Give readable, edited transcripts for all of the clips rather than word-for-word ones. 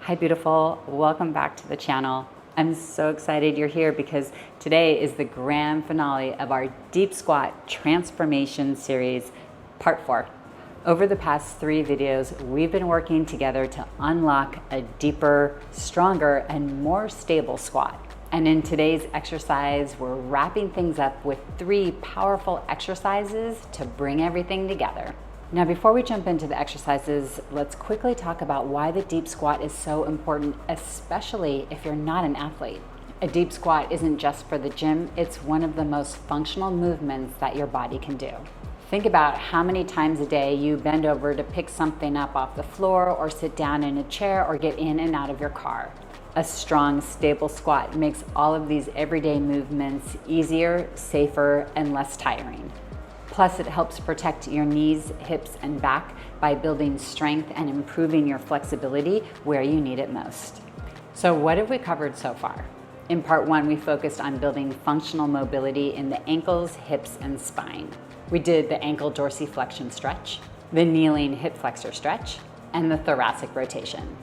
Hi beautiful, welcome back to the channel. I'm so excited you're here because today is the grand finale of our Deep Squat Transformation Series, Part 4. Over the past 3 videos, we've been working together to unlock a deeper, stronger, and more stable squat. And in today's exercise, we're wrapping things up with 3 powerful exercises to bring everything together. Now, before we jump into the exercises, let's quickly talk about why the deep squat is so important, especially if you're not an athlete. A deep squat isn't just for the gym, it's one of the most functional movements that your body can do. Think about how many times a day you bend over to pick something up off the floor or sit down in a chair or get in and out of your car. A strong, stable squat makes all of these everyday movements easier, safer, and less tiring. Plus, it helps protect your knees, hips, and back by building strength and improving your flexibility where you need it most. So what have we covered so far? In part 1, we focused on building functional mobility in the ankles, hips, and spine. We did the ankle dorsiflexion stretch, the kneeling hip flexor stretch, and the thoracic rotation.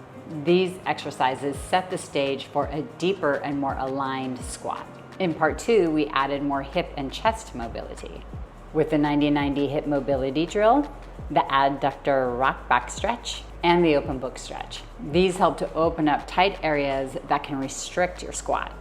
These exercises set the stage for a deeper and more aligned squat. In part 2, we added more hip and chest mobility with the 90-90 hip mobility drill, the adductor rock back stretch, and the open book stretch. These help to open up tight areas that can restrict your squat.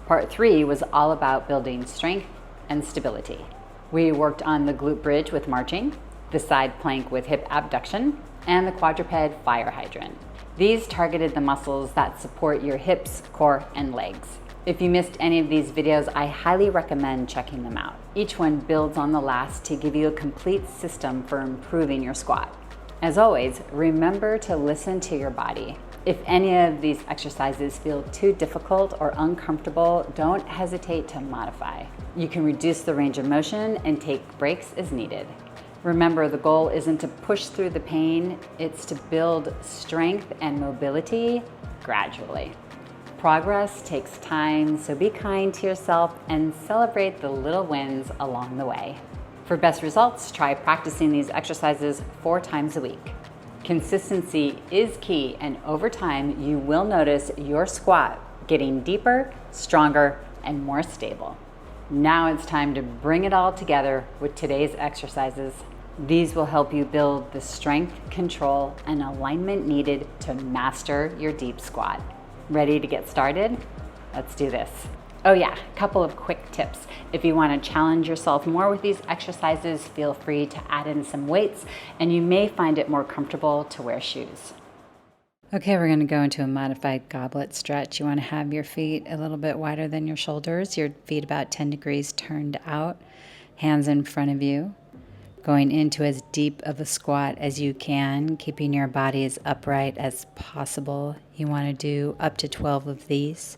Part 3 was all about building strength and stability. We worked on the glute bridge with marching, the side plank with hip abduction, and the quadruped fire hydrant. These targeted the muscles that support your hips, core, and legs. If you missed any of these videos, I highly recommend checking them out. Each one builds on the last to give you a complete system for improving your squat. As always, remember to listen to your body. If any of these exercises feel too difficult or uncomfortable, don't hesitate to modify. You can reduce the range of motion and take breaks as needed. Remember, the goal isn't to push through the pain, it's to build strength and mobility gradually. Progress takes time, so be kind to yourself and celebrate the little wins along the way. For best results, try practicing these exercises 4 times a week. Consistency is key, and over time, you will notice your squat getting deeper, stronger, and more stable. Now it's time to bring it all together with today's exercises. These will help you build the strength, control, and alignment needed to master your deep squat. Ready to get started? Let's do this. Oh yeah, a couple of quick tips. If you want to challenge yourself more with these exercises, feel free to add in some weights, and you may find it more comfortable to wear shoes. Okay, we're going to go into a modified goblet stretch. You want to have your feet a little bit wider than your shoulders, your feet about 10 degrees turned out, hands in front of you. Going into as deep of a squat as you can, keeping your body as upright as possible. You want to do up to 12 of these.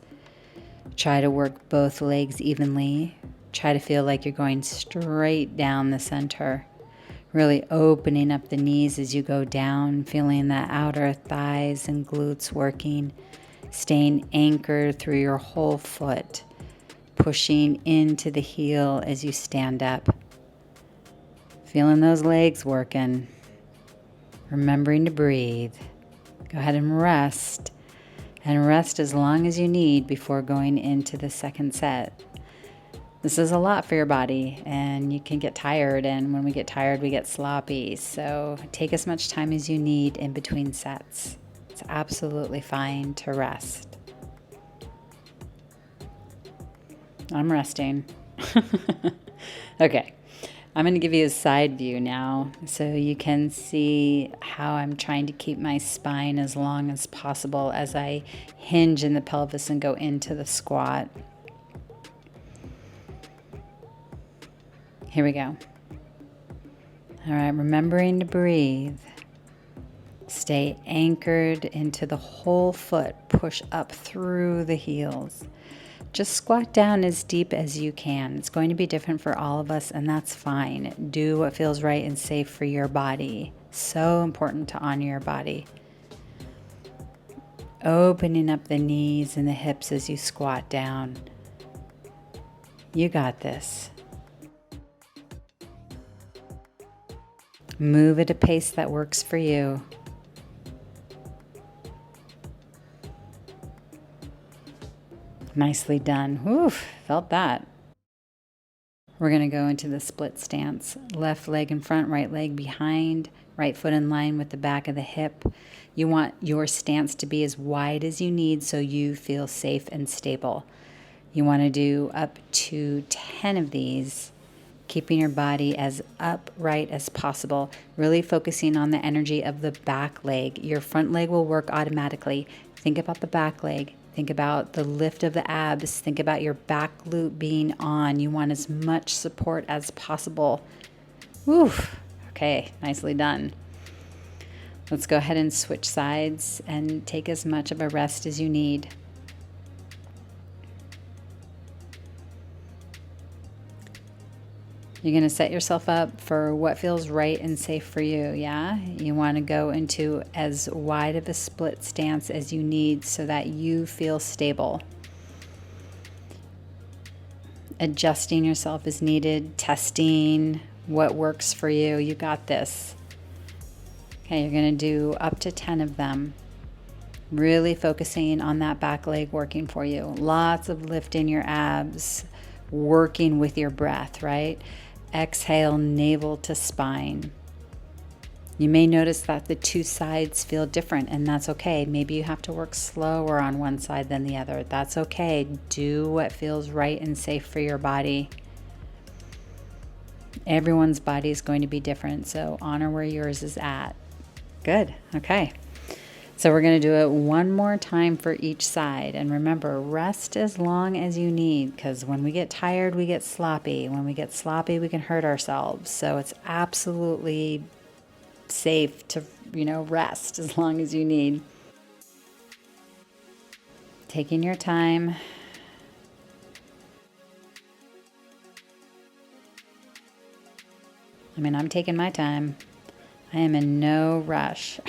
Try to work both legs evenly. Try to feel like you're going straight down the center. Really opening up the knees as you go down, feeling the outer thighs and glutes working. Staying anchored through your whole foot. Pushing into the heel as you stand up. Feeling those legs working. Remembering to breathe. Go ahead and rest. And rest as long as you need before going into the second set. This is a lot for your body, and you can get tired, and when we get tired, we get sloppy. So take as much time as you need in between sets. It's absolutely fine to rest. I'm resting. Okay. I'm going to give you a side view now so you can see how I'm trying to keep my spine as long as possible as I hinge in the pelvis and go into the squat. Here we go. All right, remembering to breathe. Stay anchored into the whole foot. Push up through the heels. Just squat down as deep as you can. It's going to be different for all of us, and that's fine. Do what feels right and safe for your body. So important to honor your body. Opening up the knees and the hips as you squat down. You got this. Move at a pace that works for you. Nicely done. Oof, felt that. We're going to go into the split stance. Left leg in front, right leg behind, right foot in line with the back of the hip. You want your stance to be as wide as you need so you feel safe and stable. You want to do up to 10 of these, keeping your body as upright as possible, really focusing on the energy of the back leg. Your front leg will work automatically. Think about the back leg. Think about the lift of the abs. Think about your back glute being on. You want as much support as possible. Oof. Okay, nicely done. Let's go ahead and switch sides and take as much of a rest as you need. You're going to set yourself up for what feels right and safe for you, yeah? You want to go into as wide of a split stance as you need so that you feel stable. Adjusting yourself as needed, testing what works for you. You got this. Okay, you're going to do up to 10 of them. Really focusing on that back leg working for you. Lots of lift in your abs, working with your breath, right? Exhale, navel to spine. You may notice that the two sides feel different, and that's okay. Maybe you have to work slower on one side than the other. That's okay. Do what feels right and safe for your body. Everyone's body is going to be different, so honor where yours is at. Good. Okay. So we're going to do it one more time for each side. And remember, rest as long as you need, because when we get tired, we get sloppy. When we get sloppy, we can hurt ourselves. So it's absolutely safe to, rest as long as you need. Taking your time. I'm taking my time. I am in no rush.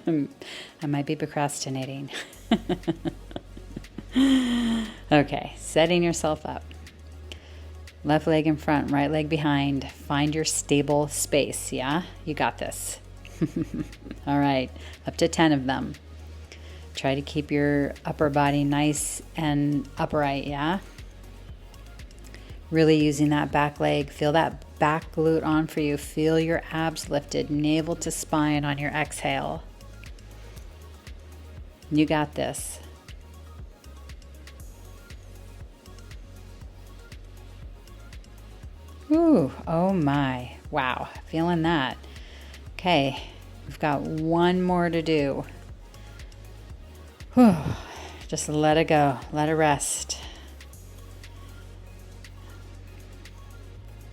I might be procrastinating. Okay, setting yourself up. Left leg in front, right leg behind. Find your stable space, yeah? You got this. All right, up to 10 of them. Try to keep your upper body nice and upright, yeah? Really using that back leg. Feel that back glute on for you. Feel your abs lifted, navel to spine on your exhale. You got this. Ooh, oh my. Wow, feeling that. Okay, we've got one more to do. Whew. Just let it go. Let it rest.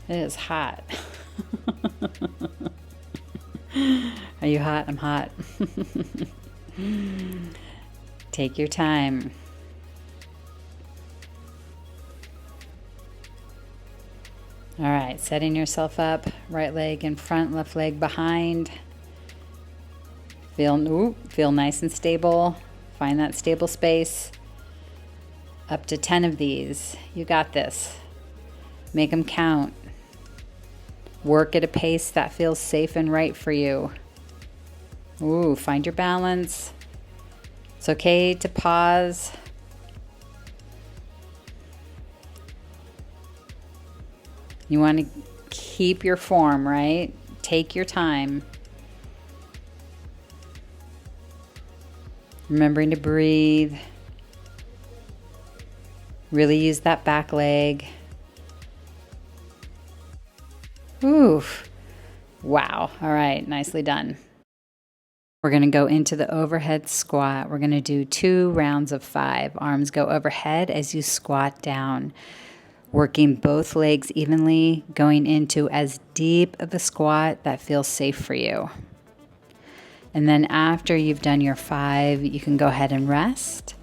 It is hot. Are you hot? I'm hot. Take your time. All right, setting yourself up, right leg in front, left leg behind. Feel nice and stable. Find that stable space. Up to 10 of these. You got this. Make them count. Work at a pace that feels safe and right for you. Ooh, find your balance. It's okay to pause. You want to keep your form, right? Take your time. Remembering to breathe. Really use that back leg. Ooh, wow. All right, nicely done. We're going to go into the overhead squat. We're going to do 2 rounds of 5. Arms go overhead as you squat down. Working both legs evenly, going into as deep of a squat that feels safe for you. And then after you've done your 5, you can go ahead and rest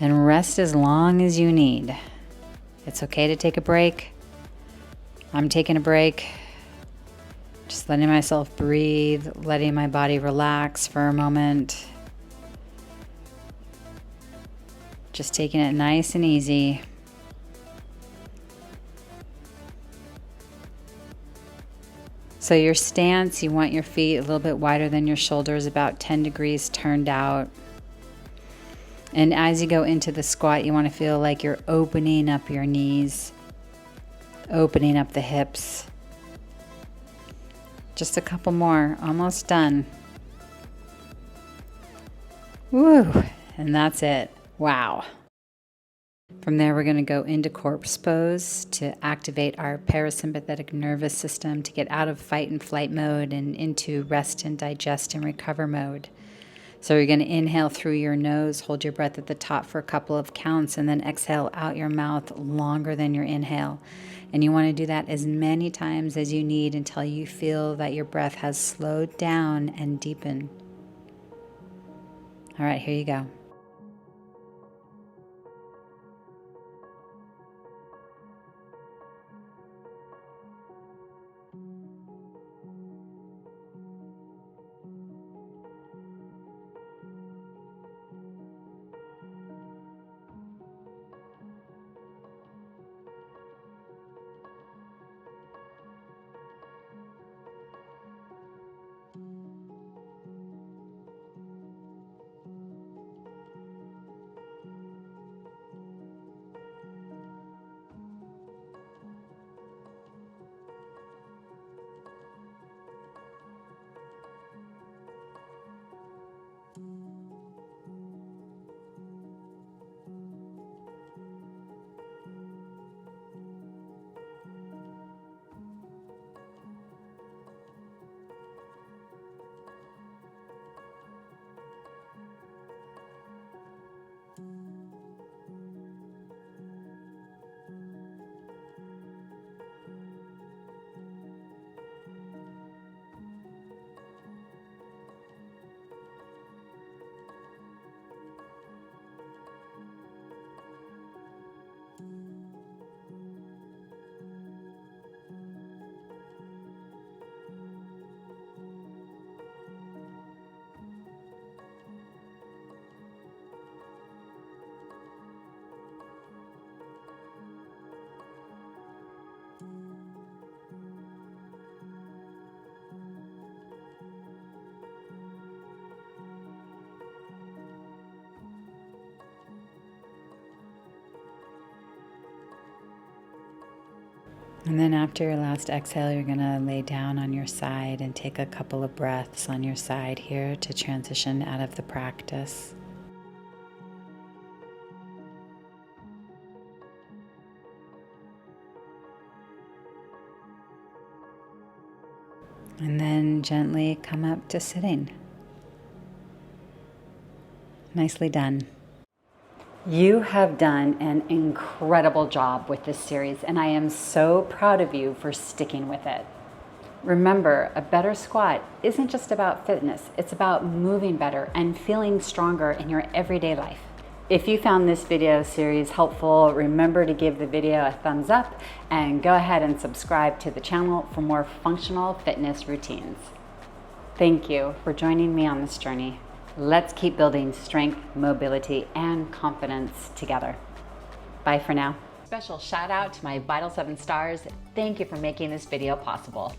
as long as you need. It's okay to take a break. I'm taking a break. Just letting myself breathe, letting my body relax for a moment. Just taking it nice and easy. So your stance, you want your feet a little bit wider than your shoulders, about 10 degrees turned out. And as you go into the squat, you want to feel like you're opening up your knees, opening up the hips. Just a couple more, almost done. Woo, and that's it. Wow. From there, we're going to go into corpse pose to activate our parasympathetic nervous system to get out of fight and flight mode and into rest and digest and recover mode. So you're going to inhale through your nose, hold your breath at the top for a couple of counts, and then exhale out your mouth longer than your inhale. And you want to do that as many times as you need until you feel that your breath has slowed down and deepened. All right, here you go. And then after your last exhale, you're going to lay down on your side and take a couple of breaths on your side here to transition out of the practice. And then gently come up to sitting. Nicely done. You have done an incredible job with this series, and I am so proud of you for sticking with it. Remember, a better squat isn't just about fitness, it's about moving better and feeling stronger in your everyday life. If you found this video series helpful, remember to give the video a thumbs up and go ahead and subscribe to the channel for more functional fitness routines. Thank you for joining me on this journey. Let's keep building strength, mobility, and confidence together. Bye for now. Special shout out to my Vital 7 stars. Thank you for making this video possible.